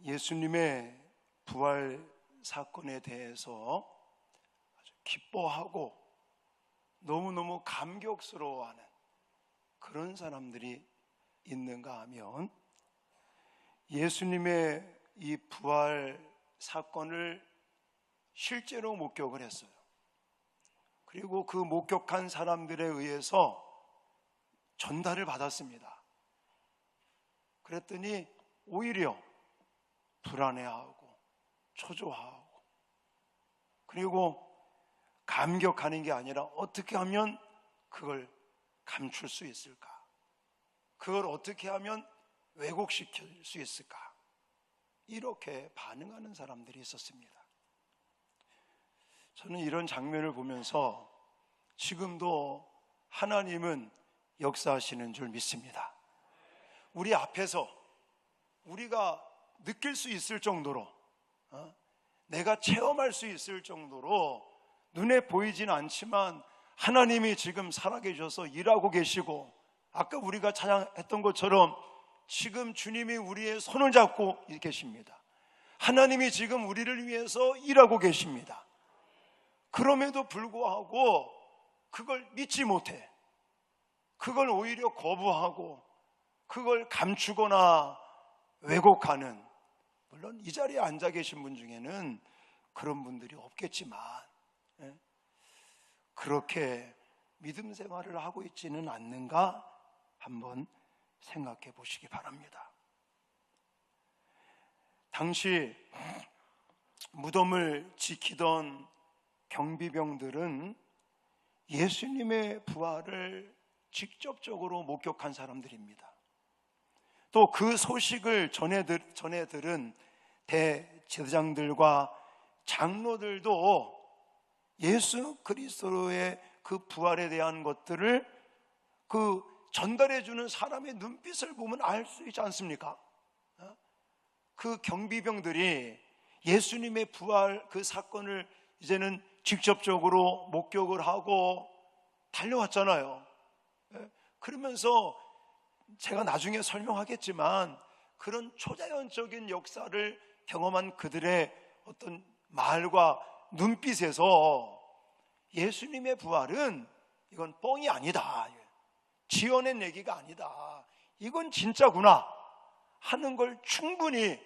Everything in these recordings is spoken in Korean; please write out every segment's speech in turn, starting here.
예수님의 부활 사건에 대해서 아주 기뻐하고 너무너무 감격스러워하는 그런 사람들이 있는가 하면, 예수님의 이 부활 사건을 실제로 목격을 했어요. 그리고 그 목격한 사람들에 의해서 전달을 받았습니다. 그랬더니 오히려 불안해하고 초조하고, 그리고 감격하는 게 아니라 어떻게 하면 그걸 감출 수 있을까? 그걸 어떻게 하면 왜곡시킬 수 있을까? 이렇게 반응하는 사람들이 있었습니다. 저는 이런 장면을 보면서 지금도 하나님은 역사하시는 줄 믿습니다. 우리 앞에서 우리가 느낄 수 있을 정도로, 내가 체험할 수 있을 정도로 눈에 보이진 않지만 하나님이 지금 살아계셔서 일하고 계시고, 아까 우리가 찬양했던 것처럼 지금 주님이 우리의 손을 잡고 계십니다. 하나님이 지금 우리를 위해서 일하고 계십니다. 그럼에도 불구하고 그걸 믿지 못해, 그걸 오히려 거부하고 그걸 감추거나 왜곡하는, 물론 이 자리에 앉아 계신 분 중에는 그런 분들이 없겠지만, 그렇게 믿음 생활을 하고 있지는 않는가 한번 생각해 보시기 바랍니다. 당시 무덤을 지키던 경비병들은 예수님의 부활을 직접적으로 목격한 사람들입니다. 또 그 소식을 전해 들은 대제사장들과 장로들도 예수 그리스도의 그 부활에 대한 것들을 전달해 주는 사람의 눈빛을 보면 알 수 있지 않습니까? 그 경비병들이 예수님의 부활 그 사건을 이제는 직접적으로 목격을 하고 달려왔잖아요. 그러면서 제가 나중에 설명하겠지만, 그런 초자연적인 역사를 경험한 그들의 어떤 말과 눈빛에서 예수님의 부활은 이건 뻥이 아니다, 지어낸 얘기가 아니다, 이건 진짜구나 하는 걸 충분히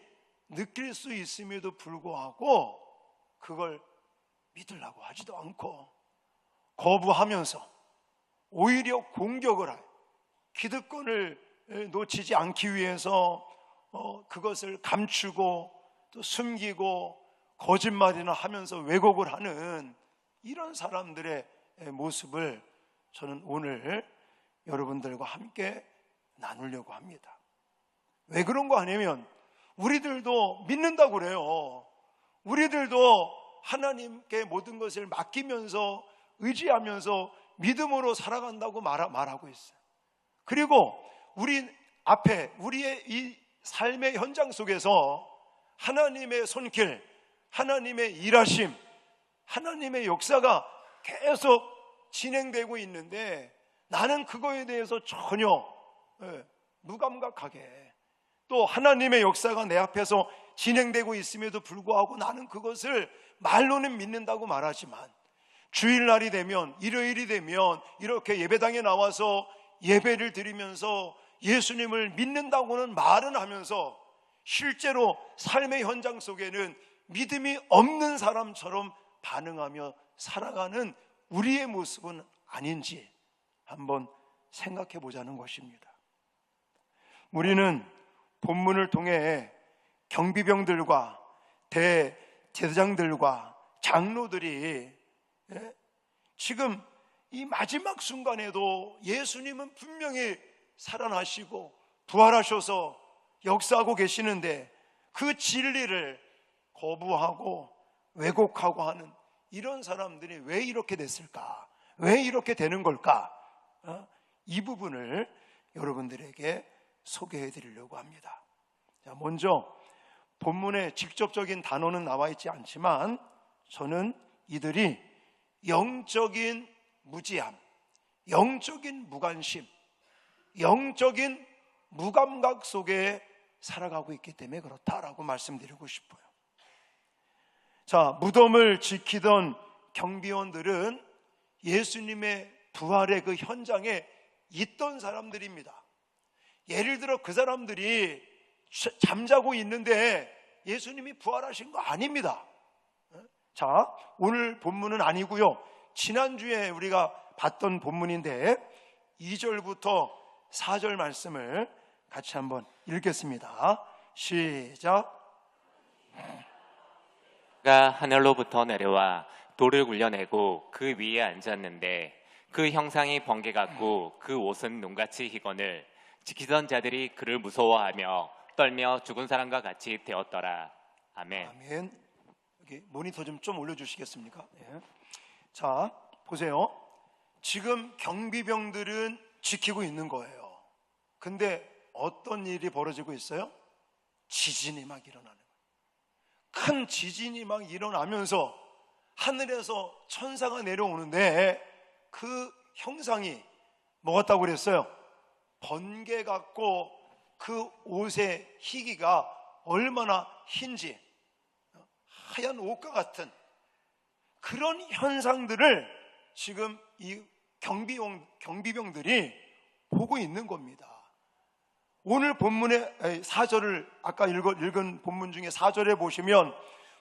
느낄 수 있음에도 불구하고 그걸 믿으려고 하지도 않고 거부하면서 오히려 공격을 해, 기득권을 놓치지 않기 위해서 그것을 감추고 또 숨기고 거짓말이나 하면서 왜곡을 하는 이런 사람들의 모습을 저는 오늘 여러분들과 함께 나누려고 합니다. 왜 그런 거 아니면 우리들도 믿는다고 그래요. 우리들도 하나님께 모든 것을 맡기면서 의지하면서 믿음으로 살아간다고 말하고 있어요. 그리고 우리 앞에 우리의 이 삶의 현장 속에서 하나님의 손길, 하나님의 일하심, 하나님의 역사가 계속 진행되고 있는데, 나는 그거에 대해서 전혀 무감각하게, 또 하나님의 역사가 내 앞에서 진행되고 있음에도 불구하고 나는 그것을 말로는 믿는다고 말하지만, 주일날이 되면, 일요일이 되면 이렇게 예배당에 나와서 예배를 드리면서 예수님을 믿는다고는 말은 하면서 실제로 삶의 현장 속에는 믿음이 없는 사람처럼 반응하며 살아가는 우리의 모습은 아닌지 한번 생각해 보자는 것입니다. 우리는 본문을 통해 경비병들과 대제사장들과 장로들이 지금 이 마지막 순간에도 예수님은 분명히 살아나시고 부활하셔서 역사하고 계시는데, 그 진리를 거부하고 왜곡하고 하는 이런 사람들이 왜 이렇게 됐을까? 왜 이렇게 되는 걸까? 이 부분을 여러분들에게 소개해 드리려고 합니다. 자, 먼저 본문에 직접적인 단어는 나와 있지 않지만 저는 이들이 영적인 무지함, 영적인 무관심, 영적인 무감각 속에 살아가고 있기 때문에 그렇다라고 말씀드리고 싶어요. 자, 무덤을 지키던 경비원들은 예수님의 부활의 그 현장에 있던 사람들입니다. 예를 들어 그 사람들이 잠자고 있는데 예수님이 부활하신 거 아닙니다. 자, 오늘 본문은 아니고요, 지난주에 우리가 봤던 본문인데 2절부터 4절 말씀을 같이 한번 읽겠습니다. 시작. 가 하늘로부터 내려와 돌을 굴려내고 그 위에 앉았는데 그 형상이 번개 같고 그 옷은 눈같이 희건을 지키던 자들이 그를 무서워하며 떨며 죽은 사람과 같이 되었더라. 아멘. 아멘. 여기 모니터 좀 올려주시겠습니까? 예. 자, 보세요. 지금 경비병들은 지키고 있는 거예요. 근데 어떤 일이 벌어지고 있어요? 지진이 막 일어나는 거예요. 큰 지진이 막 일어나면서 하늘에서 천사가 내려오는데 그 형상이 뭐 같다고 그랬어요? 번개 같고 그 옷의 희기가 얼마나 흰지, 하얀 옷과 같은 그런 현상들을 지금 이 경비병들이 보고 있는 겁니다. 오늘 본문의 4절을 아까 읽은 본문 중에 4절에 보시면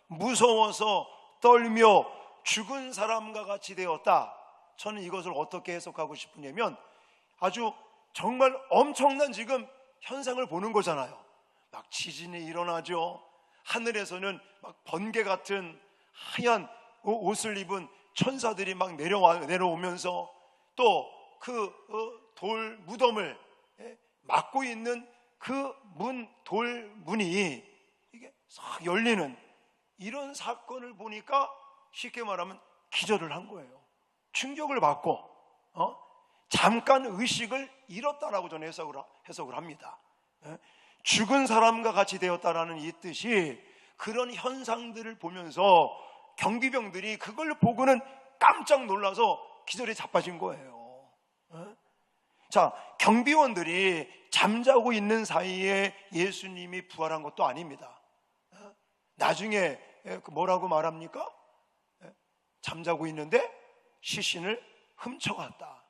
무서워서 떨며 죽은 사람과 같이 되었다. 저는 이것을 어떻게 해석하고 싶으냐면 아주 정말 엄청난 지금 현상을 보는 거잖아요. 막 지진이 일어나죠. 하늘에서는 막 번개 같은 하얀 옷을 입은 천사들이 막 내려오면서 또 그 돌 무덤을 막고 있는 그 돌 문이 이게 싹 열리는 이런 사건을 보니까 쉽게 말하면 기절을 한 거예요. 충격을 받고 잠깐 의식을 잃었다라고 저는 해석을 합니다. 죽은 사람과 같이 되었다라는 이 뜻이 그런 현상들을 보면서 경비병들이 그걸 보고는 깜짝 놀라서 기절에 자빠진 거예요. 자, 경비원들이 잠자고 있는 사이에 예수님이 부활한 것도 아닙니다. 나중에 뭐라고 말합니까? 잠자고 있는데 시신을 훔쳐갔다.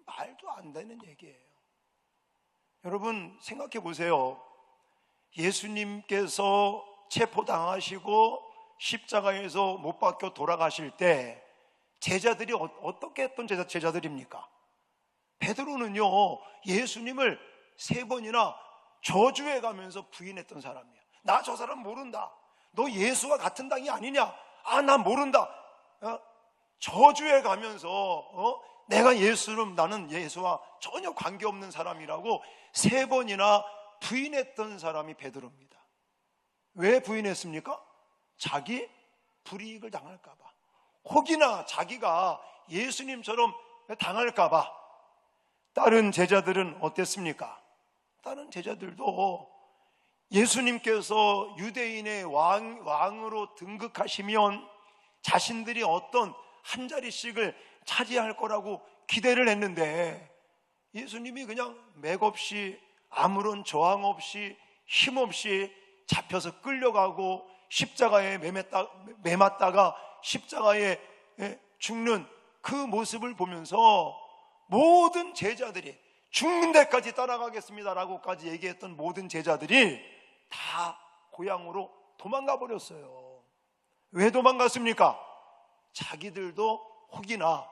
말도 안 되는 얘기예요. 여러분 생각해 보세요. 예수님께서 체포당하시고 십자가에서 못 박혀 돌아가실 때 제자들이 어떻게 했던 제자들입니까? 베드로는요, 예수님을 3번이나 저주해 가면서 부인했던 사람이에요. 나 저 사람 모른다. 너 예수와 같은 당이 아니냐? 아, 나 모른다. 저주해 가면서 나는 예수와 전혀 관계없는 사람이라고 3번이나 부인했던 사람이 베드로입니다. 왜 부인했습니까? 자기 불이익을 당할까 봐, 혹이나 자기가 예수님처럼 당할까 봐. 다른 제자들은 어땠습니까? 다른 제자들도 예수님께서 유대인의 왕으로 등극하시면 자신들이 어떤 한 자리씩을 차지할 거라고 기대를 했는데 예수님이 그냥 맥없이 아무런 저항 없이 힘없이 잡혀서 끌려가고 십자가에 매맞다가 십자가에 죽는 그 모습을 보면서 모든 제자들이 죽는 데까지 따라가겠습니다라고까지 얘기했던 모든 제자들이 다 고향으로 도망가 버렸어요. 왜 도망갔습니까? 자기들도 혹이나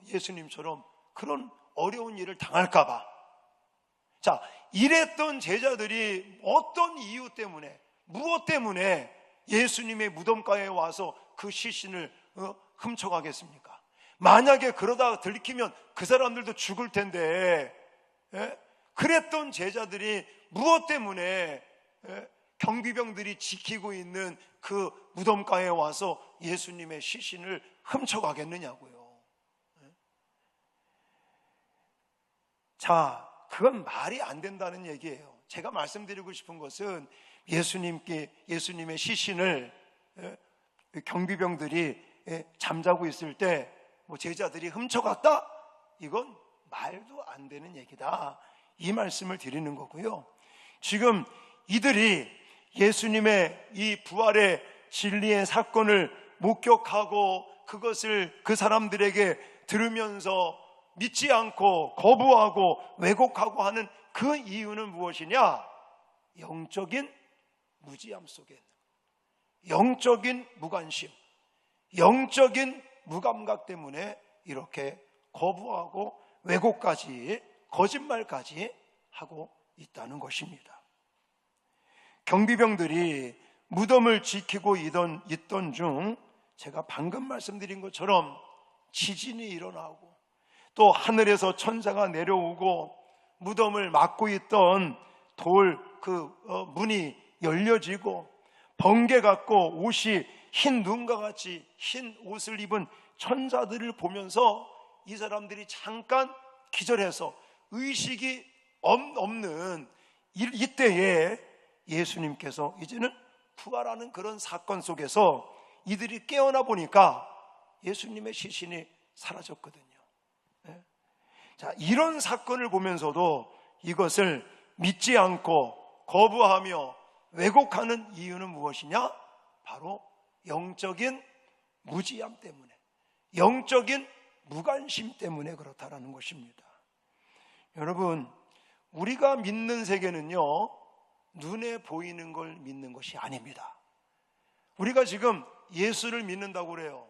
예수님처럼 그런 어려운 일을 당할까 봐. 자, 이랬던 제자들이 어떤 이유 때문에, 무엇 때문에 예수님의 무덤가에 와서 그 시신을 훔쳐가겠습니까? 만약에 그러다가 들키면 그 사람들도 죽을 텐데, 그랬던 제자들이 무엇 때문에 경비병들이 지키고 있는 그 무덤가에 와서 예수님의 시신을 훔쳐가겠느냐고요. 자, 그건 말이 안 된다는 얘기예요. 제가 말씀드리고 싶은 것은 예수님의 시신을 경비병들이 잠자고 있을 때 제자들이 훔쳐갔다? 이건 말도 안 되는 얘기다. 이 말씀을 드리는 거고요. 지금 이들이 예수님의 이 부활의 진리의 사건을 목격하고 그것을 그 사람들에게 들으면서 믿지 않고 거부하고 왜곡하고 하는 그 이유는 무엇이냐? 영적인 무지함 속에 있는 영적인 무관심, 영적인 무감각 때문에 이렇게 거부하고 왜곡까지 거짓말까지 하고 있다는 것입니다. 경비병들이 무덤을 지키고 있던 중 제가 방금 말씀드린 것처럼 지진이 일어나고 또 하늘에서 천사가 내려오고 무덤을 막고 있던 문이 열려지고 번개 같고 옷이 흰 눈과 같이 흰 옷을 입은 천사들을 보면서 이 사람들이 잠깐 기절해서 의식이 없는 이때에 예수님께서 이제는 부활하는 그런 사건 속에서 이들이 깨어나 보니까 예수님의 시신이 사라졌거든요. 자, 이런 사건을 보면서도 이것을 믿지 않고 거부하며 왜곡하는 이유는 무엇이냐? 바로 영적인 무지함 때문에, 영적인 무관심 때문에 그렇다라는 것입니다. 여러분, 우리가 믿는 세계는요, 눈에 보이는 걸 믿는 것이 아닙니다. 우리가 지금 예수를 믿는다고 그래요.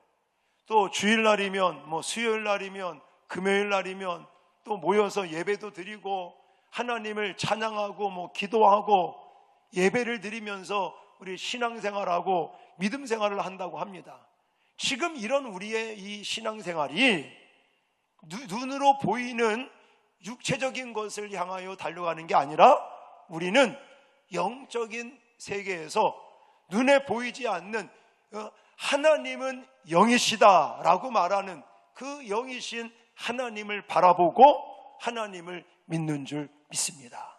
또 주일날이면 수요일날이면 금요일날이면 또 모여서 예배도 드리고 하나님을 찬양하고 기도하고 예배를 드리면서 우리 신앙생활하고 믿음생활을 한다고 합니다. 지금 이런 우리의 이 신앙생활이 눈으로 보이는 육체적인 것을 향하여 달려가는 게 아니라 우리는 영적인 세계에서 눈에 보이지 않는 하나님은 영이시다라고 말하는 그 영이신 하나님을 바라보고 하나님을 믿는 줄 믿습니다.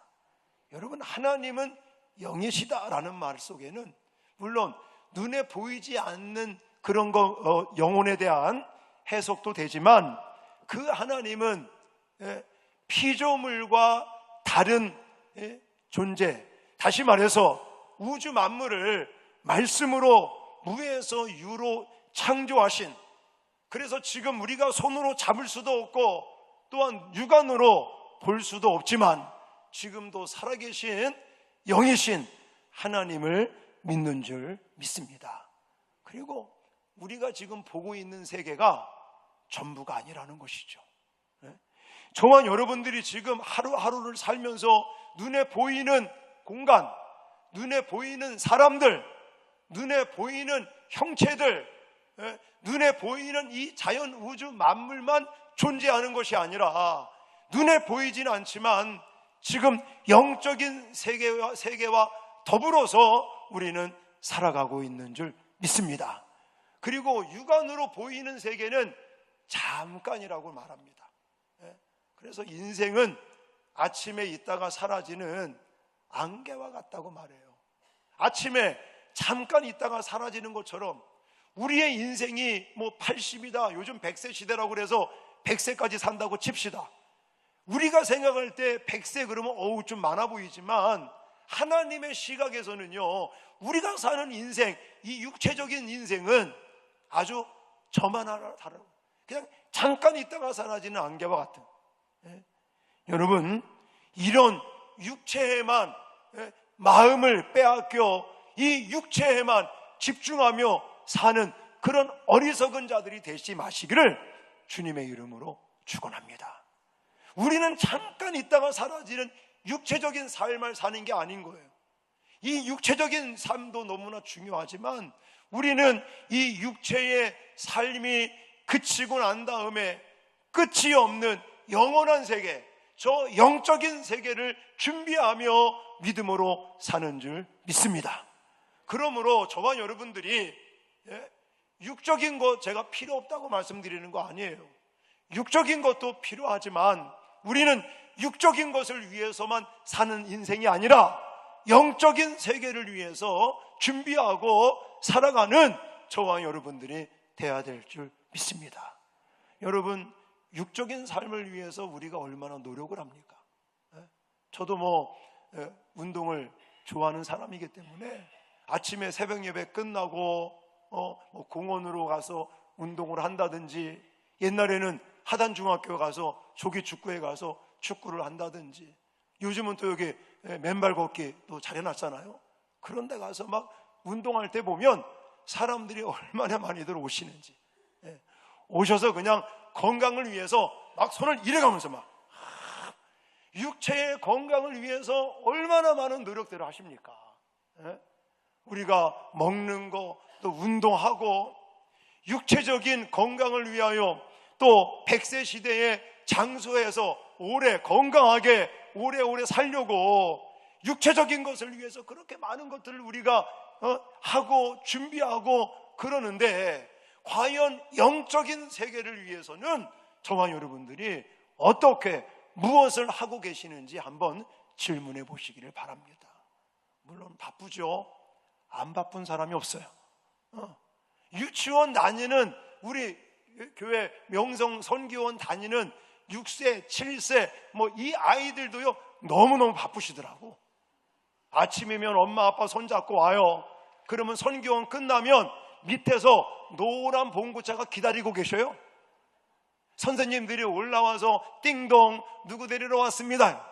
여러분, 하나님은 영이시다라는 말 속에는 물론 눈에 보이지 않는 그런 영혼에 대한 해석도 되지만 그 하나님은 피조물과 다른 존재, 다시 말해서 우주 만물을 말씀으로 무에서 유로 창조하신, 그래서 지금 우리가 손으로 잡을 수도 없고 또한 육안으로 볼 수도 없지만 지금도 살아계신 영이신 하나님을 믿는 줄 믿습니다. 그리고 우리가 지금 보고 있는 세계가 전부가 아니라는 것이죠. 저와 여러분들이 지금 하루하루를 살면서 눈에 보이는 공간, 눈에 보이는 사람들, 눈에 보이는 형체들, 눈에 보이는 이 자연 우주 만물만 존재하는 것이 아니라 눈에 보이지는 않지만 지금 영적인 세계와 더불어서 우리는 살아가고 있는 줄 믿습니다. 그리고 육안으로 보이는 세계는 잠깐이라고 말합니다. 그래서 인생은 아침에 있다가 사라지는 안개와 같다고 말해요. 아침에 잠깐 있다가 사라지는 것처럼 우리의 인생이 80이다, 요즘 100세 시대라고 그래서 100세까지 산다고 칩시다. 우리가 생각할 때 100세 그러면 좀 많아 보이지만 하나님의 시각에서는요, 우리가 사는 인생, 이 육체적인 인생은 아주 저만 하나 다르고 그냥 잠깐 있다가 사라지는 안개와 같은. 여러분, 이런 육체에만 마음을 빼앗겨 이 육체에만 집중하며 사는 그런 어리석은 자들이 되지 마시기를 주님의 이름으로 축원합니다. 우리는 잠깐 있다가 사라지는 육체적인 삶을 사는 게 아닌 거예요. 이 육체적인 삶도 너무나 중요하지만 우리는 이 육체의 삶이 그치고 난 다음에 끝이 없는 영원한 세계, 저 영적인 세계를 준비하며 믿음으로 사는 줄 믿습니다. 그러므로 저와 여러분들이 육적인 것 제가 필요 없다고 말씀드리는 거 아니에요. 육적인 것도 필요하지만 우리는 육적인 것을 위해서만 사는 인생이 아니라 영적인 세계를 위해서 준비하고 살아가는 저와 여러분들이 돼야 될 줄 믿습니다. 여러분, 육적인 삶을 위해서 우리가 얼마나 노력을 합니까? 저도 운동을 좋아하는 사람이기 때문에 아침에 새벽 예배 끝나고 뭐 공원으로 가서 운동을 한다든지, 옛날에는 하단 중학교 가서 조기 축구에 가서 축구를 한다든지, 요즘은 또 여기 맨발 걷기 또 잘해놨잖아요. 그런 데 가서 막 운동할 때 보면 사람들이 얼마나 많이들 오시는지, 오셔서 그냥 건강을 위해서 막 손을 이래가면서 막 육체의 건강을 위해서 얼마나 많은 노력들을 하십니까? 우리가 먹는 거, 또 운동하고 육체적인 건강을 위하여, 또 100세 시대의 장소에서 오래 건강하게 오래오래 살려고 육체적인 것을 위해서 그렇게 많은 것들을 우리가 하고 준비하고 그러는데, 과연 영적인 세계를 위해서는 저와 여러분들이 어떻게 무엇을 하고 계시는지 한번 질문해 보시기를 바랍니다. 물론 바쁘죠. 안 바쁜 사람이 없어요. 유치원 다니는, 우리 교회 명성 선교원 다니는 6세, 7세 뭐 이 아이들도요 너무너무 바쁘시더라고. 아침이면 엄마 아빠 손잡고 와요. 그러면 선교원 끝나면 밑에서 노란 봉고차가 기다리고 계셔요. 선생님들이 올라와서 띵동 누구 데리러 왔습니다.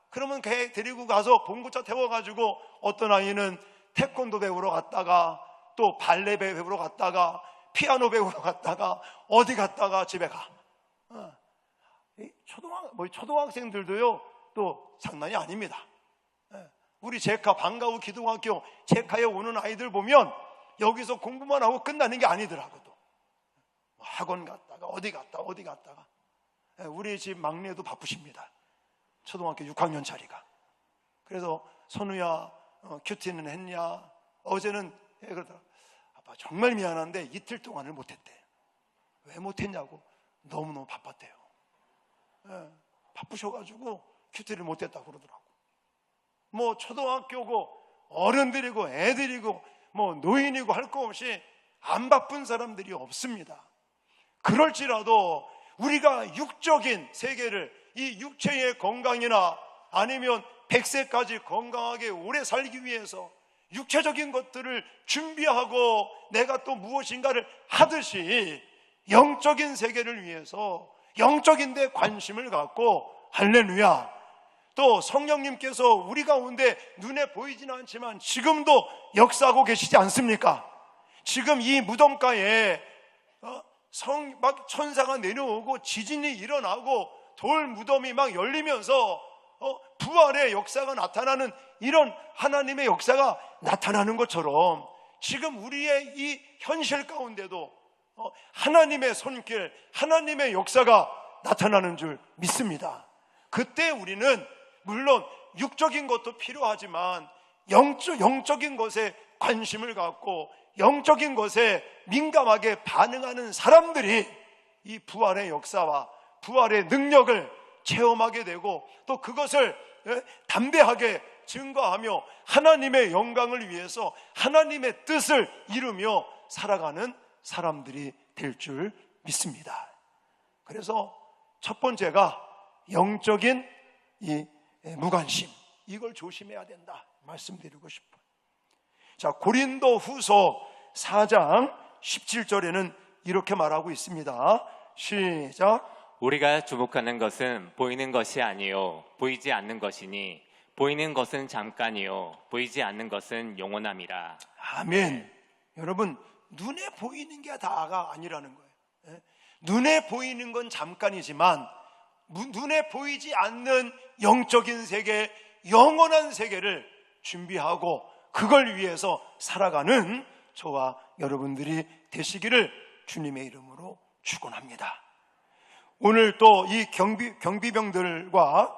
그러면 걔 데리고 가서 봉고차 태워가지고, 어떤 아이는 태권도 배우러 갔다가 또 발레 배우러 갔다가 피아노 배우러 갔다가 어디 갔다가 집에 가. 초등학생들도요 또 장난이 아닙니다. 우리 제카 방과후 기독학교 제카에 오는 아이들 보면 여기서 공부만 하고 끝나는 게 아니더라고요. 학원 갔다가 어디 갔다가. 우리 집 막내도 바쁘십니다. 초등학교 6학년짜리가. 그래서 선우야 큐티는 했냐? 어제는 그러더라. 아빠 정말 미안한데 이틀 동안을 못했대. 왜 못했냐고. 너무너무 바빴대요. 바쁘셔가지고 큐티를 못했다고 그러더라고. 뭐 초등학교고 어른들이고 애들이고 뭐 노인이고 할 거 없이 안 바쁜 사람들이 없습니다. 그럴지라도 우리가 육적인 세계를, 이 육체의 건강이나 아니면 100세까지 건강하게 오래 살기 위해서 육체적인 것들을 준비하고 내가 또 무엇인가를 하듯이 영적인 세계를 위해서 영적인 데 관심을 갖고, 할렐루야, 또 성령님께서 우리 가운데 눈에 보이지는 않지만 지금도 역사하고 계시지 않습니까? 지금 이 무덤가에 막 천사가 내려오고 지진이 일어나고 돌 무덤이 막 열리면서 부활의 역사가 나타나는, 이런 하나님의 역사가 나타나는 것처럼 지금 우리의 이 현실 가운데도 하나님의 손길, 하나님의 역사가 나타나는 줄 믿습니다. 그때 우리는 물론 육적인 것도 필요하지만 영적인 것에 관심을 갖고 영적인 것에 민감하게 반응하는 사람들이 이 부활의 역사와 부활의 능력을 체험하게 되고, 또 그것을 담대하게 증거하며 하나님의 영광을 위해서 하나님의 뜻을 이루며 살아가는 사람들이 될 줄 믿습니다. 그래서 첫 번째가 영적인 이 무관심, 이걸 조심해야 된다 말씀드리고 싶어요. 자, 고린도 후서 4장 17절에는 이렇게 말하고 있습니다. 시작. 우리가 주목하는 것은 보이는 것이 아니요 보이지 않는 것이니 보이는 것은 잠깐이요 보이지 않는 것은 영원함이라. 아멘. 여러분, 눈에 보이는 게 다가 아니라는 거예요. 눈에 보이는 건 잠깐이지만 눈에 보이지 않는 영적인 세계, 영원한 세계를 준비하고 그걸 위해서 살아가는 저와 여러분들이 되시기를 주님의 이름으로 축원합니다. 오늘 또 이 경비병들과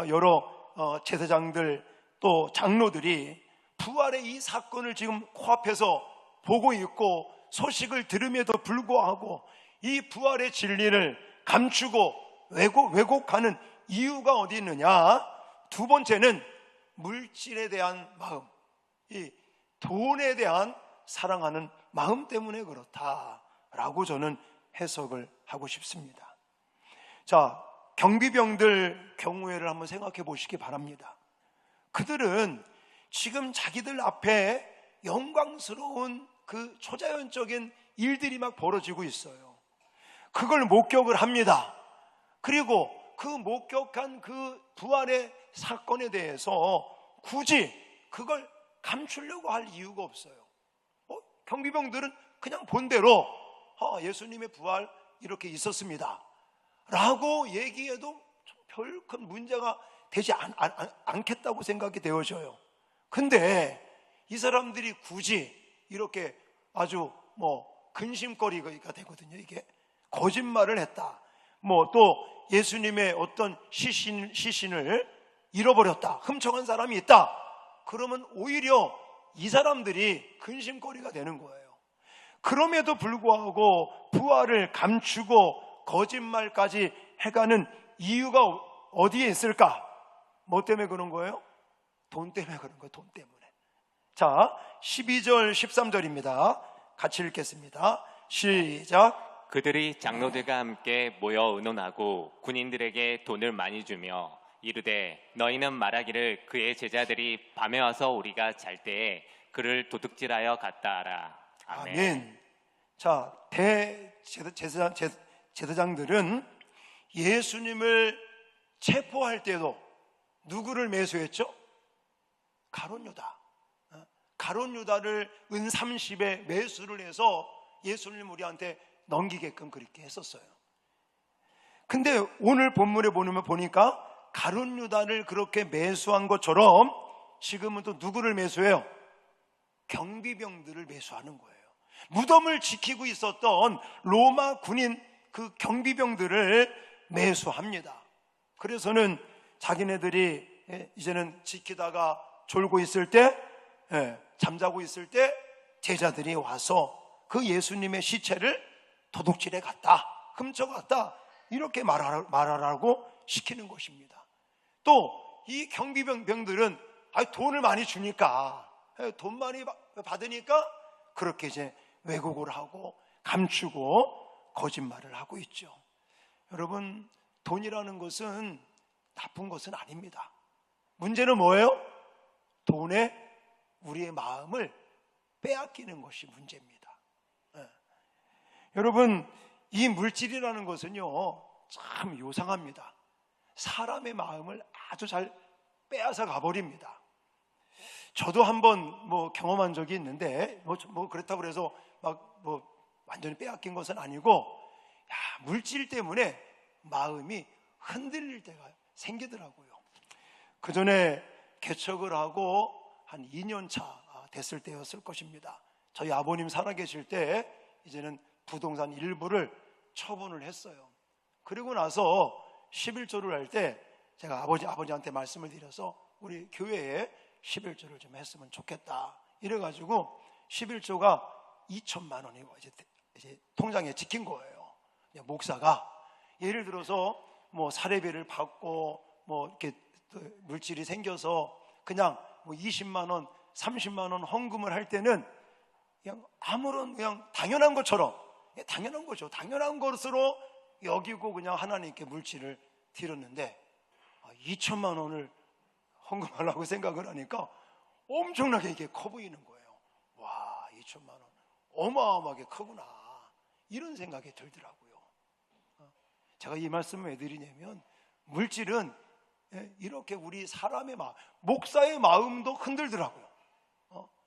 여러 제사장들 또 장로들이 부활의 이 사건을 지금 코앞에서 보고 있고 소식을 들음에도 불구하고 이 부활의 진리를 감추고 왜곡하는 이유가 어디 있느냐? 두 번째는 물질에 대한 마음, 이 돈에 대한 사랑하는 마음 때문에 그렇다라고 저는 해석을 하고 싶습니다. 자, 경비병들 경우에를 한번 생각해 보시기 바랍니다. 그들은 지금 자기들 앞에 영광스러운 그 초자연적인 일들이 막 벌어지고 있어요. 그걸 목격을 합니다. 그리고 그 목격한 그 부활의 사건에 대해서 굳이 그걸 감추려고 할 이유가 없어요. 경비병들은 그냥 본대로 예수님의 부활 이렇게 있었습니다 라고 얘기해도 별 큰 문제가 되지 않겠다고 생각이 되어져요. 근데 이 사람들이 굳이 이렇게 아주 근심거리가 되거든요. 이게 거짓말을 했다, 또 예수님의 어떤 시신을 잃어버렸다, 훔쳐간 사람이 있다, 그러면 오히려 이 사람들이 근심거리가 되는 거예요. 그럼에도 불구하고 부활을 감추고 거짓말까지 해가는 이유가 어디에 있을까? 뭐 때문에 그런 거예요? 돈 때문에 그런 거예요. 돈 때문에. 자, 12절 13절입니다 같이 읽겠습니다. 시작. 그들이 장로들과 함께 모여 의논하고 군인들에게 돈을 많이 주며 이르되 너희는 말하기를 그의 제자들이 밤에 와서 우리가 잘 때에 그를 도둑질하여 갔다 하라. 아멘. 아멘. 자, 제사장들은 예수님을 체포할 때도 누구를 매수했죠? 가룟 유다. 가룟 유다를 은 30에 매수를 해서 예수님 우리한테 넘기게끔 그렇게 했었어요. 근데 오늘 본문에 보니까 가룟 유다를 그렇게 매수한 것처럼 지금은 또 누구를 매수해요? 경비병들을 매수하는 거예요. 무덤을 지키고 있었던 로마 군인 그 경비병들을 매수합니다. 그래서는 자기네들이 이제는 지키다가 졸고 있을 때, 잠자고 있을 때 제자들이 와서 그 예수님의 시체를 도둑질해 갔다, 훔쳐갔다, 이렇게 말하라고 시키는 것입니다. 또 이 경비병들은 돈을 많이 주니까, 돈 많이 받으니까 그렇게 이제 왜곡을 하고 감추고 거짓말을 하고 있죠. 여러분, 돈이라는 것은 나쁜 것은 아닙니다. 문제는 뭐예요? 돈에 우리의 마음을 빼앗기는 것이 문제입니다. 여러분, 이 물질이라는 것은요 참 요상합니다. 사람의 마음을 아주 잘 빼앗아 가버립니다. 저도 한번 경험한 적이 있는데 그렇다고 해서 완전히 빼앗긴 것은 아니고, 물질 때문에 마음이 흔들릴 때가 생기더라고요. 그 전에 개척을 하고 한 2년 차 됐을 때였을 것입니다. 저희 아버님 살아계실 때 이제는 부동산 일부를 처분을 했어요. 그리고 나서 11조를 할 때 제가 아버지한테 말씀을 드려서 우리 교회에 11조를 좀 했으면 좋겠다 이래가지고 11조가 2천만 원이 이제 통장에 찍힌 거예요. 목사가 예를 들어서 사례비를 받고 이렇게 물질이 생겨서 그냥 20만 원, 30만 원 헌금을 할 때는 그냥 당연한 것처럼, 당연한 거죠. 당연한 것으로 여기고 그냥 하나님께 물질을 드렸는데 2천만 원을 헌금하려고 생각을 하니까 엄청나게 이게 커 보이는 거예요. 와, 2천만 원 어마어마하게 크구나, 이런 생각이 들더라고요. 제가 이 말씀을 왜 드리냐면, 물질은 이렇게 우리 사람의 마음, 목사의 마음도 흔들더라고요.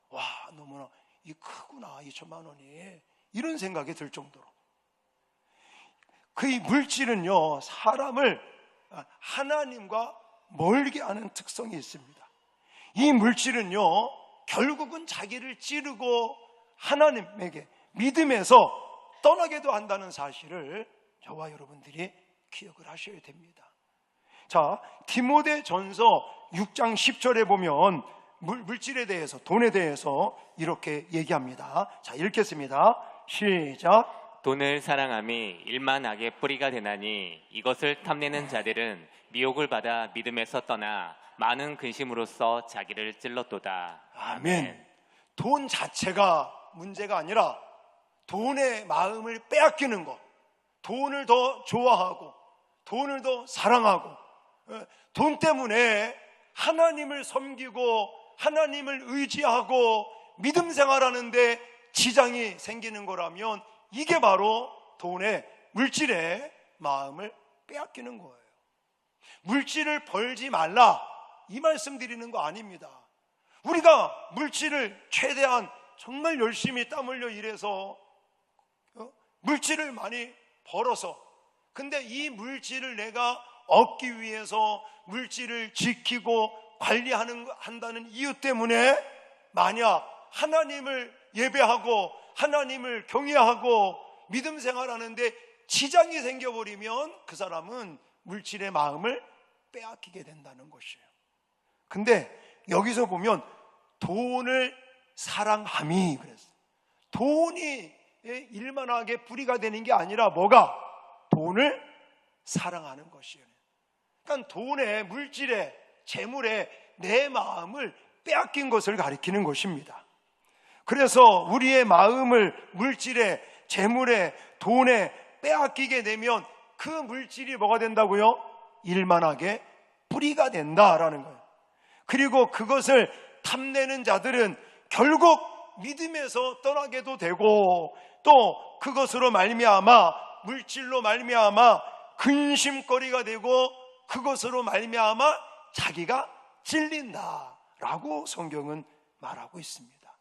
와, 너무나 이 크구나, 2천만 원이, 이런 생각이 들 정도로. 그 이 물질은요 사람을 하나님과 멀게 하는 특성이 있습니다. 이 물질은요 결국은 자기를 찌르고 하나님에게 믿음에서 떠나게도 한다는 사실을 저와 여러분들이 기억을 하셔야 됩니다. 자, 디모데전서 6장 10절에 보면 물질에 대해서, 돈에 대해서 이렇게 얘기합니다. 자, 읽겠습니다. 시작. 돈을 사랑함이 일만 악의 뿌리가 되나니 이것을 탐내는 자들은 미혹을 받아 믿음에서 떠나 많은 근심으로써 자기를 찔렀도다. 아멘. 돈 자체가 문제가 아니라 돈의 마음을 빼앗기는 것, 돈을 더 좋아하고 돈을 더 사랑하고 돈 때문에 하나님을 섬기고 하나님을 의지하고 믿음 생활하는데 지장이 생기는 거라면 이게 바로 돈의 물질의 마음을 빼앗기는 거예요. 물질을 벌지 말라 이 말씀 드리는 거 아닙니다. 우리가 물질을 최대한 정말 열심히 땀 흘려 일해서 물질을 많이 벌어서, 근데 이 물질을 내가 얻기 위해서 물질을 지키고 한다는 이유 때문에 만약 하나님을 예배하고 하나님을 경외하고 믿음 생활하는데 지장이 생겨버리면 그 사람은 물질의 마음을 빼앗기게 된다는 것이에요. 근데 여기서 보면 돈을 사랑함이 그랬어요. 돈이 일만하게 뿌리가 되는 게 아니라 뭐가? 돈을 사랑하는 것이에요. 그러니까 돈에, 물질에, 재물에 내 마음을 빼앗긴 것을 가리키는 것입니다. 그래서 우리의 마음을 물질에, 재물에, 돈에 빼앗기게 되면 그 물질이 뭐가 된다고요? 일만하게 뿌리가 된다라는 거예요. 그리고 그것을 탐내는 자들은 결국 믿음에서 떠나게도 되고, 또 그것으로 말미암아, 물질로 말미암아 근심거리가 되고, 그것으로 말미암아 자기가 찔린다라고 성경은 말하고 있습니다.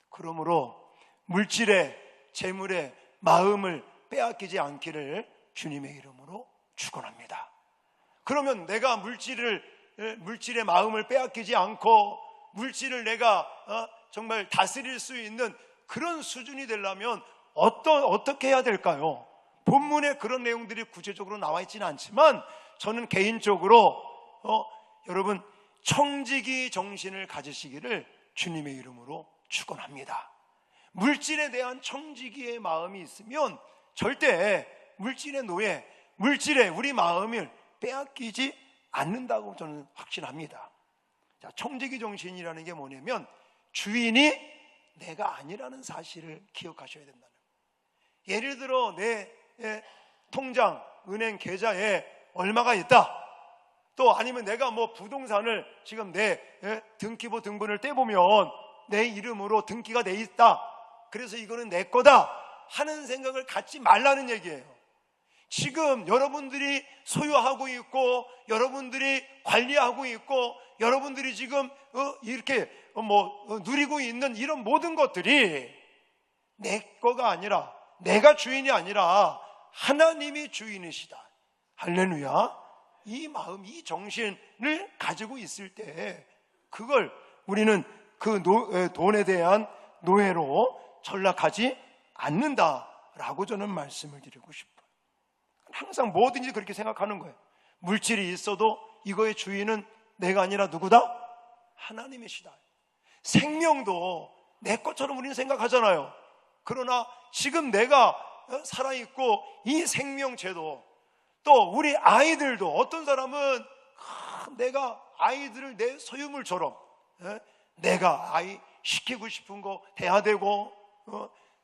그러므로 물질에, 재물에 마음을 빼앗기지 않기를 주님의 이름으로 축원합니다. 그러면 내가 물질의 마음을 빼앗기지 않고 물질을 내가 정말 다스릴 수 있는 그런 수준이 되려면 어떻게 해야 될까요? 본문에 그런 내용들이 구체적으로 나와 있지는 않지만 저는 개인적으로 여러분 청지기 정신을 가지시기를 주님의 이름으로 축원합니다. 물질에 대한 청지기의 마음이 있으면 절대 물질의 노예, 물질에 우리 마음을 빼앗기지 않는다고 저는 확신합니다. 자, 청지기 정신이라는 게 뭐냐면 주인이 내가 아니라는 사실을 기억하셔야 된다는 거예요. 예를 들어 내 통장, 은행 계좌에 얼마가 있다. 또 아니면 내가 뭐 부동산을 지금 내 등기부 등본을 떼보면 내 이름으로 등기가 돼 있다. 그래서 이거는 내 거다 하는 생각을 갖지 말라는 얘기예요. 지금 여러분들이 소유하고 있고 여러분들이 관리하고 있고 여러분들이 지금 이렇게 누리고 있는 이런 모든 것들이 내 거가 아니라, 내가 주인이 아니라 하나님이 주인이시다. 할렐루야. 이 마음, 이 정신을 가지고 있을 때 그걸 우리는 그 돈에 대한 노예로 전락하지 않는다라고 저는 말씀을 드리고 싶어요. 항상 뭐든지 그렇게 생각하는 거예요. 물질이 있어도 이거의 주인은 내가 아니라 누구다? 하나님이시다. 생명도 내 것처럼 우리는 생각하잖아요. 그러나 지금 내가 살아있고 이 생명체도, 또 우리 아이들도, 어떤 사람은 내가 아이들을 내 소유물처럼 내가 아이 시키고 싶은 거 돼야 되고,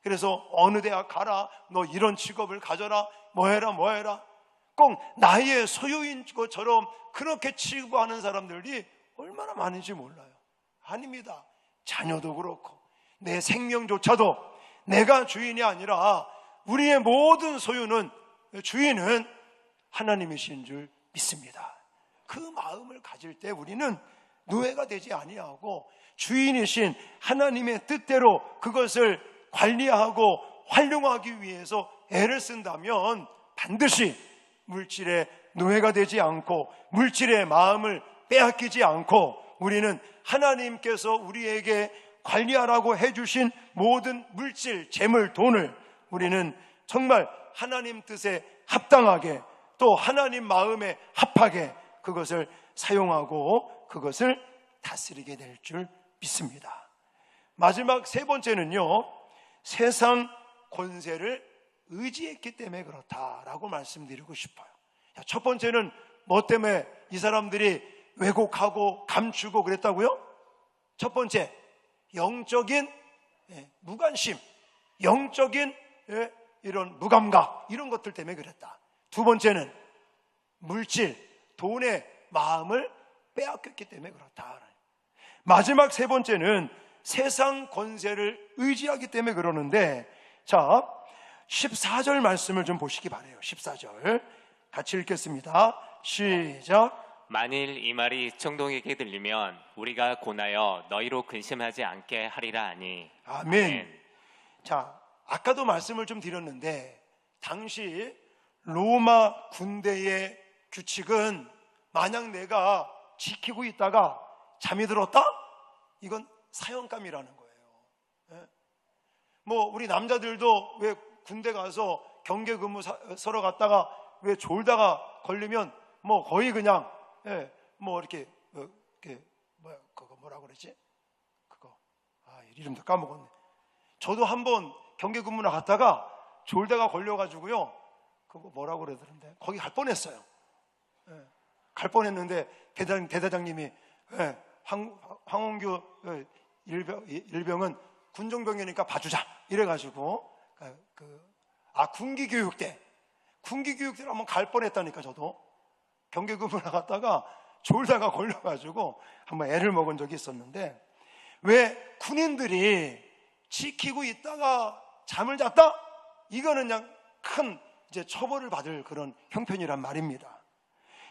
그래서 어느 대학 가라, 너 이런 직업을 가져라, 뭐 해라 꼭 나의 소유인 것처럼 그렇게 취급하는 사람들이 얼마나 많은지 몰라요. 아닙니다. 자녀도 그렇고 내 생명조차도 내가 주인이 아니라 우리의 모든 소유는, 주인은 하나님이신 줄 믿습니다. 그 마음을 가질 때 우리는 노예가 되지 아니하고 주인이신 하나님의 뜻대로 그것을 관리하고 활용하기 위해서 애를 쓴다면 반드시 물질의 노예가 되지 않고 물질의 마음을 빼앗기지 않고 우리는 하나님께서 우리에게 관리하라고 해주신 모든 물질, 재물, 돈을 우리는 정말 하나님 뜻에 합당하게, 또 하나님 마음에 합하게 그것을 사용하고 그것을 다스리게 될 줄 믿습니다. 마지막 세 번째는요, 세상 권세를 의지했기 때문에 그렇다라고 말씀드리고 싶어요. 첫 번째는 뭐 때문에 이 사람들이 왜곡하고 감추고 그랬다고요? 첫 번째, 영적인 무관심, 영적인 이런 무감각, 이런 것들 때문에 그랬다. 두 번째는 물질, 돈의 마음을 빼앗겼기 때문에 그렇다. 마지막 세 번째는 세상 권세를 의지하기 때문에 그러는데, 자, 14절 말씀을 좀 보시기 바라요. 14절 같이 읽겠습니다. 시작. 만일 이 말이 청동에게 들리면 우리가 고나여 너희로 근심하지 않게 하리라 하니. 아멘. 자, 아까도 말씀을 좀 드렸는데, 당시 로마 군대의 규칙은 만약 내가 지키고 있다가 잠이 들었다? 이건 사형감이라는 거예요. 뭐 우리 남자들도 왜 군대 가서 경계 근무 서러 갔다가 왜 졸다가 걸리면 뭐 거의 그냥 뭐 이렇게 뭐야 그거 뭐라 그러지? 그거 이름도 까먹었네. 저도 한번 경계 근무나 갔다가 졸다가 걸려가지고요. 그거 뭐라 그러던데 거기 갈 뻔했어요. 갈 뻔했는데 대대장님이 황원규 일병은 군종병이니까 봐주자 이래가지고 군기교육대 한번 갈 뻔했다니까. 저도 경계근무 나갔다가 졸다가 걸려가지고 한번 애를 먹은 적이 있었는데, 왜 군인들이 지키고 있다가 잠을 잤다? 이거는 그냥 큰 이제 처벌을 받을 그런 형편이란 말입니다.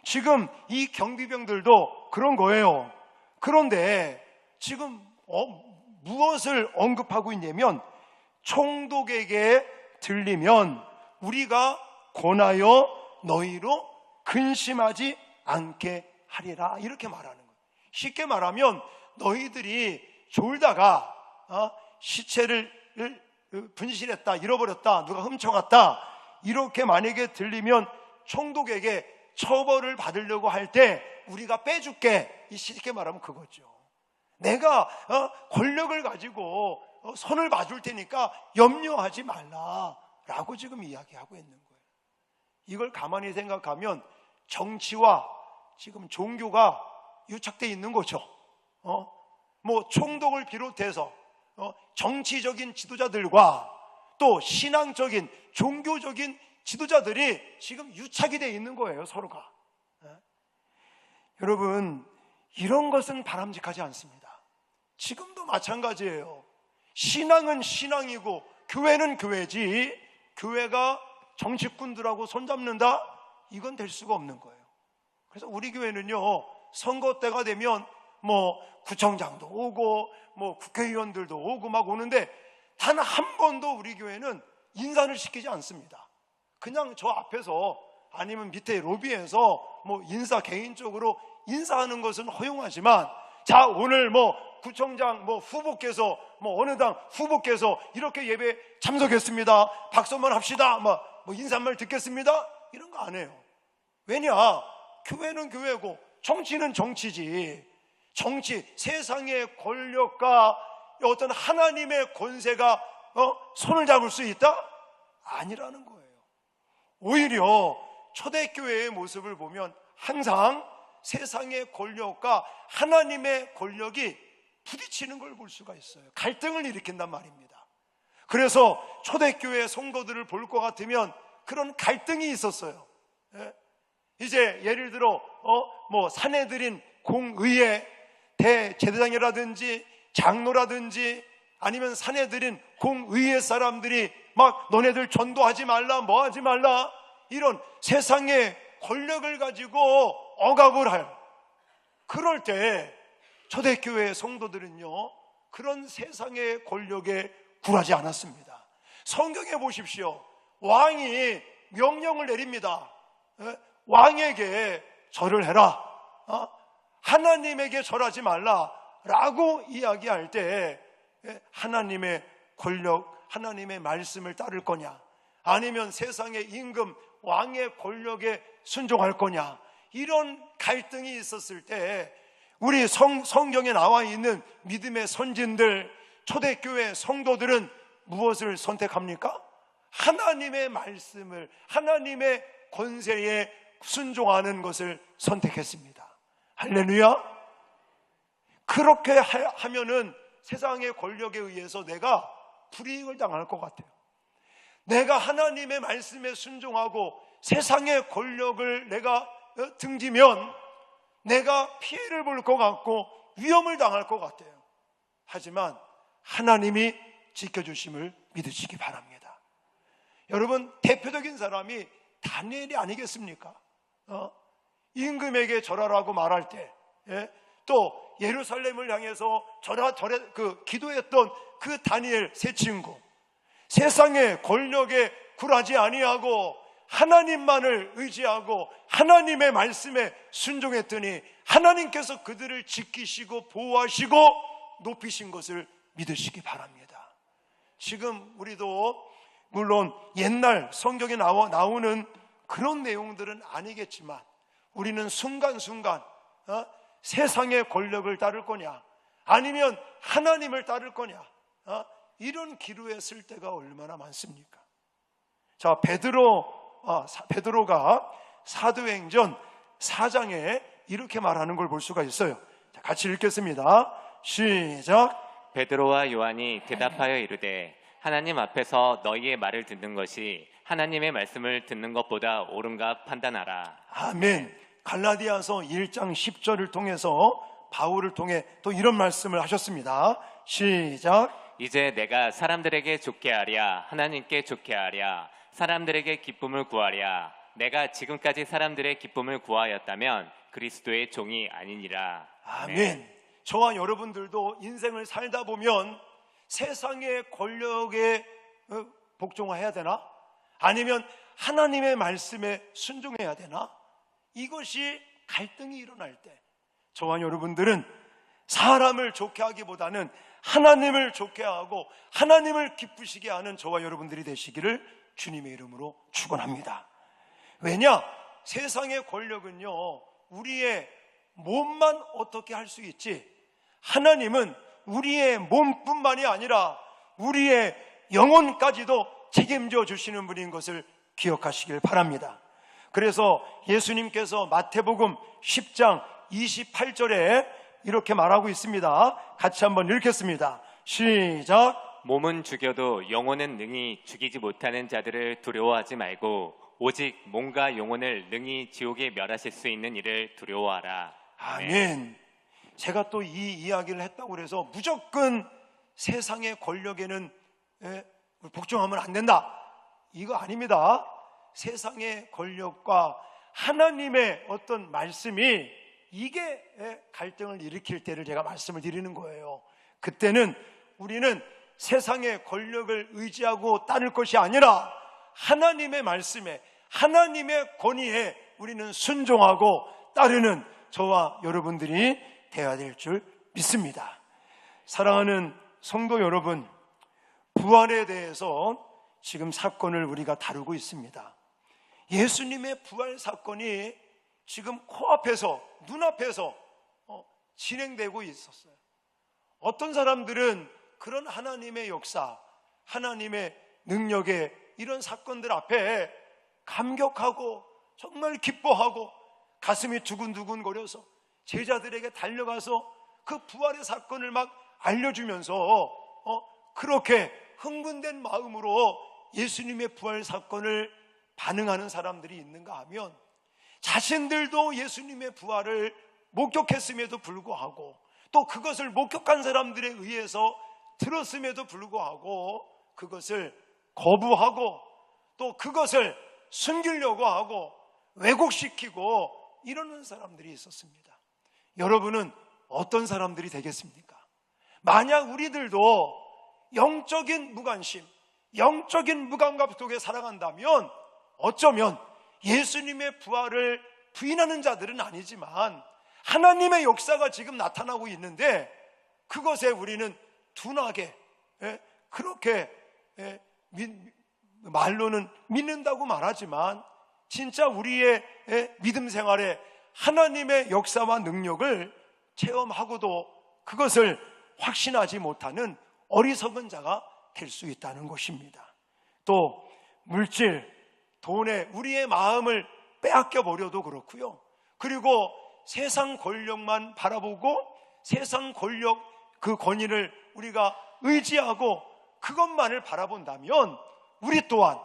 지금 이 경비병들도 그런 거예요. 그런데 지금 무엇을 언급하고 있냐면, 총독에게 들리면 우리가 권하여 너희로 근심하지 않게 하리라, 이렇게 말하는 거예요. 쉽게 말하면 너희들이 졸다가 시체를 분실했다, 잃어버렸다, 누가 훔쳐갔다, 이렇게 만약에 들리면 총독에게 처벌을 받으려고 할 때 우리가 빼줄게, 쉽게 말하면 그거죠. 내가 권력을 가지고 손을 봐줄 테니까 염려하지 말라라고 지금 이야기하고 있는 거예요. 이걸 가만히 생각하면 정치와 지금 종교가 유착되어 있는 거죠. 뭐 총독을 비롯해서 정치적인 지도자들과 또 신앙적인 종교적인 지도자들이 지금 유착이 되어 있는 거예요, 서로가. 여러분, 이런 것은 바람직하지 않습니다. 지금도 마찬가지예요. 신앙은 신앙이고 교회는 교회지, 교회가 정치꾼들하고 손잡는다? 이건 될 수가 없는 거예요. 그래서 우리 교회는요, 선거 때가 되면 뭐 구청장도 오고 뭐 국회의원들도 오고 막 오는데, 단 한 번도 우리 교회는 인사를 시키지 않습니다. 그냥 저 앞에서 아니면 밑에 로비에서 뭐 개인적으로 인사하는 것은 허용하지만, 자, 오늘 뭐 구청장 뭐 후보께서 뭐 어느 당 후보께서 이렇게 예배 참석했습니다, 박수 한번 합시다, 뭐 인사말 듣겠습니다, 이런 거 안 해요. 왜냐? 교회는 교회고 정치는 정치지. 정치, 세상의 권력과 어떤 하나님의 권세가 손을 잡을 수 있다? 아니라는 거예요. 오히려 초대교회의 모습을 보면 항상 세상의 권력과 하나님의 권력이 부딪히는 걸 볼 수가 있어요. 갈등을 일으킨단 말입니다. 그래서 초대교회 성도들을 볼 것 같으면 그런 갈등이 있었어요. 이제 예를 들어 뭐 사내들인 공의회 대제사장이라든지 장로라든지 아니면 사내들인 공의회 사람들이 막 너네들 전도하지 말라, 뭐 하지 말라, 이런 세상의 권력을 가지고 억압을 할, 그럴 때 초대교회 성도들은요, 그런 세상의 권력에 굴하지 않았습니다. 성경에 보십시오. 왕이 명령을 내립니다. 왕에게 절을 해라, 하나님에게 절하지 말라라고 이야기할 때 하나님의 권력, 하나님의 말씀을 따를 거냐, 아니면 세상의 임금 왕의 권력에 순종할 거냐, 이런 갈등이 있었을 때 우리 성경에 나와 있는 믿음의 선진들, 초대교회 성도들은 무엇을 선택합니까? 하나님의 말씀을, 하나님의 권세에 순종하는 것을 선택했습니다. 할렐루야. 그렇게 하면은 세상의 권력에 의해서 내가 불이익을 당할 것 같아요. 내가 하나님의 말씀에 순종하고 세상의 권력을 내가 등지면 내가 피해를 볼 것 같고 위험을 당할 것 같아요. 하지만 하나님이 지켜주심을 믿으시기 바랍니다. 여러분, 대표적인 사람이 다니엘이 아니겠습니까? 임금에게 절하라고 말할 때, 또 예루살렘을 향해서 기도했던 그 다니엘 세 친구, 세상의 권력에 굴하지 아니하고 하나님만을 의지하고 하나님의 말씀에 순종했더니 하나님께서 그들을 지키시고 보호하시고 높이신 것을 믿으시기 바랍니다. 지금 우리도 물론 옛날 성경에 나오는 그런 내용들은 아니겠지만 우리는 순간순간 세상의 권력을 따를 거냐 아니면 하나님을 따를 거냐 이런 기로에 쓸 때가 얼마나 많습니까? 자, 베드로가 사도행전 4장에 이렇게 말하는 걸 볼 수가 있어요. 자, 같이 읽겠습니다. 시작. 베드로와 요한이 대답하여 이르되 하나님 앞에서 너희의 말을 듣는 것이 하나님의 말씀을 듣는 것보다 옳은가 판단하라. 아멘. 갈라디아서 1장 10절을 통해서 바울을 통해 또 이런 말씀을 하셨습니다. 시작. 이제 내가 사람들에게 좋게 하랴 하나님께 좋게 하랴 사람들에게 기쁨을 구하랴 내가 지금까지 사람들의 기쁨을 구하였다면 그리스도의 종이 아니니라. 아멘. 저와 여러분들도 인생을 살다 보면 세상의 권력에 복종해야 되나? 아니면 하나님의 말씀에 순종해야 되나? 이것이 갈등이 일어날 때 저와 여러분들은 사람을 좋게 하기보다는 하나님을 좋게 하고 하나님을 기쁘시게 하는 저와 여러분들이 되시기를 주님의 이름으로 축원합니다. 왜냐? 세상의 권력은요 우리의 몸만 어떻게 할 수 있지 하나님은 우리의 몸뿐만이 아니라 우리의 영혼까지도 책임져 주시는 분인 것을 기억하시길 바랍니다. 그래서 예수님께서 마태복음 10장 28절에 이렇게 말하고 있습니다. 같이 한번 읽겠습니다. 시작. 몸은 죽여도 영혼은 능히 죽이지 못하는 자들을 두려워하지 말고 오직 몸과 영혼을 능히 지옥에 멸하실 수 있는 이를 두려워하라. 아멘. 제가 또 이 이야기를 했다고 그래서 무조건 세상의 권력에는 복종하면 안 된다 이거 아닙니다. 세상의 권력과 하나님의 어떤 말씀이 이게 갈등을 일으킬 때를 제가 말씀을 드리는 거예요. 그때는 우리는 세상의 권력을 의지하고 따를 것이 아니라 하나님의 말씀에 하나님의 권위에 우리는 순종하고 따르는 저와 여러분들이 되어야 될 줄 믿습니다. 사랑하는 성도 여러분, 부활에 대해서 지금 사건을 우리가 다루고 있습니다. 예수님의 부활 사건이 지금 코앞에서 눈앞에서 진행되고 있었어요. 어떤 사람들은 그런 하나님의 역사, 하나님의 능력의 이런 사건들 앞에 감격하고 정말 기뻐하고 가슴이 두근두근거려서 제자들에게 달려가서 그 부활의 사건을 막 알려주면서 그렇게 흥분된 마음으로 예수님의 부활 사건을 반응하는 사람들이 있는가 하면 자신들도 예수님의 부활을 목격했음에도 불구하고 또 그것을 목격한 사람들에 의해서 들었음에도 불구하고 그것을 거부하고 또 그것을 숨기려고 하고 왜곡시키고 이러는 사람들이 있었습니다. 여러분은 어떤 사람들이 되겠습니까? 만약 우리들도 영적인 무관심, 영적인 무감각 속에 살아간다면 어쩌면 예수님의 부활을 부인하는 자들은 아니지만 하나님의 역사가 지금 나타나고 있는데 그것에 우리는 둔하게 그렇게 말로는 믿는다고 말하지만 진짜 우리의 믿음 생활에 하나님의 역사와 능력을 체험하고도 그것을 확신하지 못하는 어리석은 자가 될 수 있다는 것입니다. 또 물질, 돈에 우리의 마음을 빼앗겨 버려도 그렇고요. 그리고 세상 권력만 바라보고 세상 권력 그 권위를 우리가 의지하고 그것만을 바라본다면 우리 또한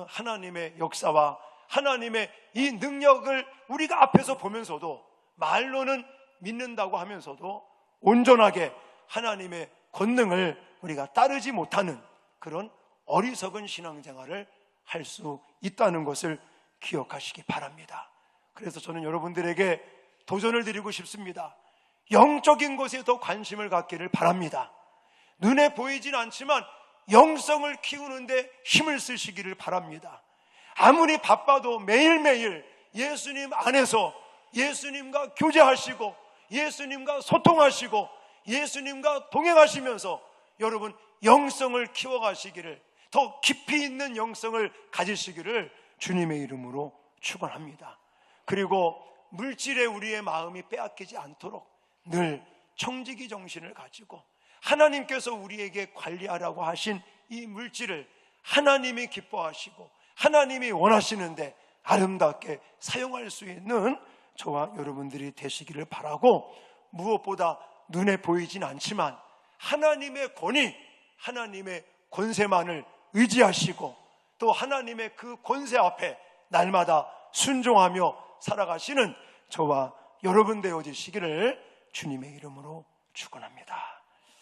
하나님의 역사와 하나님의 이 능력을 우리가 앞에서 보면서도 말로는 믿는다고 하면서도 온전하게 하나님의 권능을 우리가 따르지 못하는 그런 어리석은 신앙생활을 할 수 있다는 것을 기억하시기 바랍니다. 그래서 저는 여러분들에게 도전을 드리고 싶습니다. 영적인 것에 더 관심을 갖기를 바랍니다. 눈에 보이진 않지만 영성을 키우는데 힘을 쓰시기를 바랍니다. 아무리 바빠도 매일매일 예수님 안에서 예수님과 교제하시고 예수님과 소통하시고 예수님과 동행하시면서 여러분 영성을 키워가시기를, 더 깊이 있는 영성을 가지시기를 주님의 이름으로 축원합니다. 그리고 물질에 우리의 마음이 빼앗기지 않도록 늘 청지기 정신을 가지고 하나님께서 우리에게 관리하라고 하신 이 물질을 하나님이 기뻐하시고 하나님이 원하시는데 아름답게 사용할 수 있는 저와 여러분들이 되시기를 바라고, 무엇보다 눈에 보이진 않지만 하나님의 권위, 하나님의 권세만을 의지하시고 또 하나님의 그 권세 앞에 날마다 순종하며 살아가시는 저와 여러분 되어지시기를 주님의 이름으로 축원합니다.